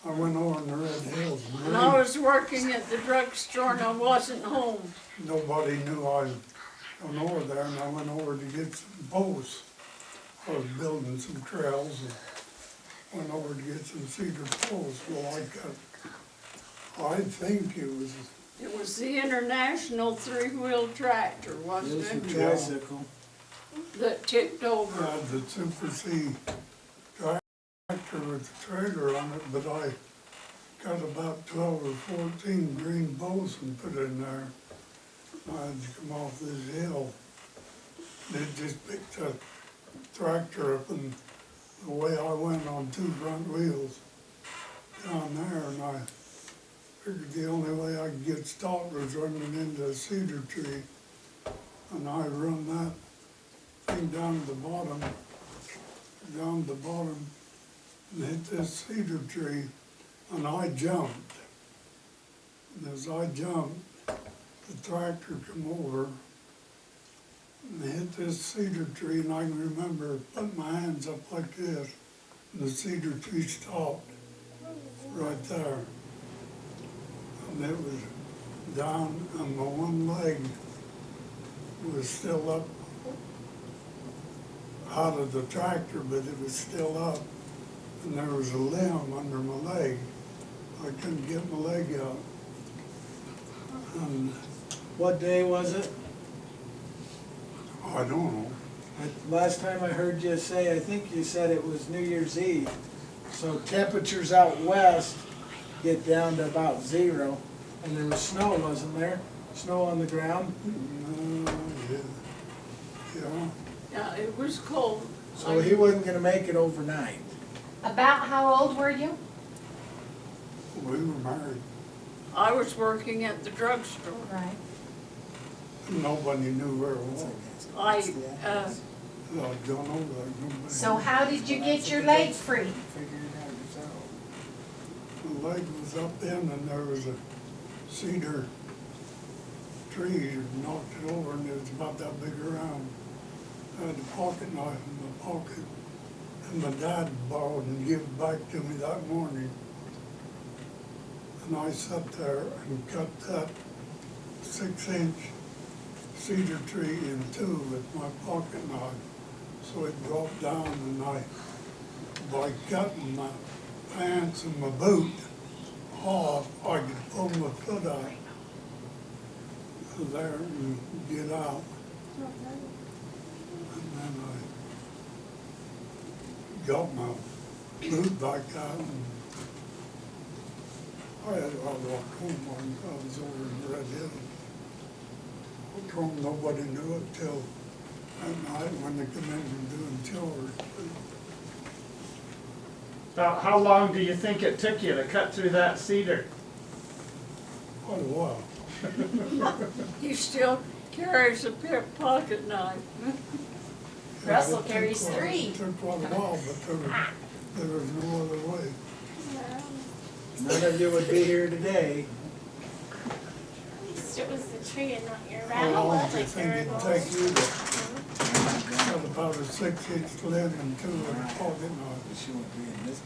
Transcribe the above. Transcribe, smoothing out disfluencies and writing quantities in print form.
I went over in the Red Hills. And I was working at the drugstore and I wasn't home. Nobody knew I went over there, and I went over to get some posts. I was building some trails and went over to get some cedar posts. Well, I think it was, It was the International three-wheel tractor, It wasn't was a it? tricycle. That tipped over. had the Super C tractor with the trailer on it, but I got about 12 or 14 green posts and put in there. I had to come off this hill. They just picked the tractor up, and the way I went on two front wheels down there, and I figured the only way I could get stopped was running into a cedar tree. And I run that thing down to the bottom, and hit this cedar tree, and I jumped. And as I jumped, the tractor come over and hit this cedar tree, and I can remember putting my hands up like this, and the cedar tree stopped right there. And it was down, and my one leg was still up out of the tractor, but it was still up, and there was a limb under my leg. I couldn't get my leg out. And What day was it? I don't know. Last time I heard you say, I think you said it was New Year's Eve. So temperatures out west get down to about 0, and there was snow, wasn't there? Snow on the ground. Yeah. Yeah, it was cold. So he wasn't gonna make it overnight. About how old were you? We were married. I was working at the drugstore. Right. Nobody knew where it was. I, I'd gone over there. Nobody So knew. how did you get your leg free? Figure it out yourself. The leg was up in, and there was a cedar tree that knocked it over, and it was about that big around. I had a pocket knife in my pocket, and my dad borrowed and gave it back to me that morning. And I sat there and cut that 6-inch cedar tree in two with my pocket knife. So it dropped down, and by cutting my pants and my boot off, I could pull my foot out of there and get out. And then I got my boot back out, and I walked home when I was over in Red Hill. Walked home, nobody knew it till at night when they come in and doing chores. About how long do you think it took you to cut through that cedar? Quite a while. he still carries a pocket knife. Russell It took carries quite- 3. It took quite a while, but there was no other way. None of you would be here today. At least it was the tree and not your How rattle, long like do you think it'd variables. take you to cut about a 6-inch lid and two with a pocket knife? She won't be in this.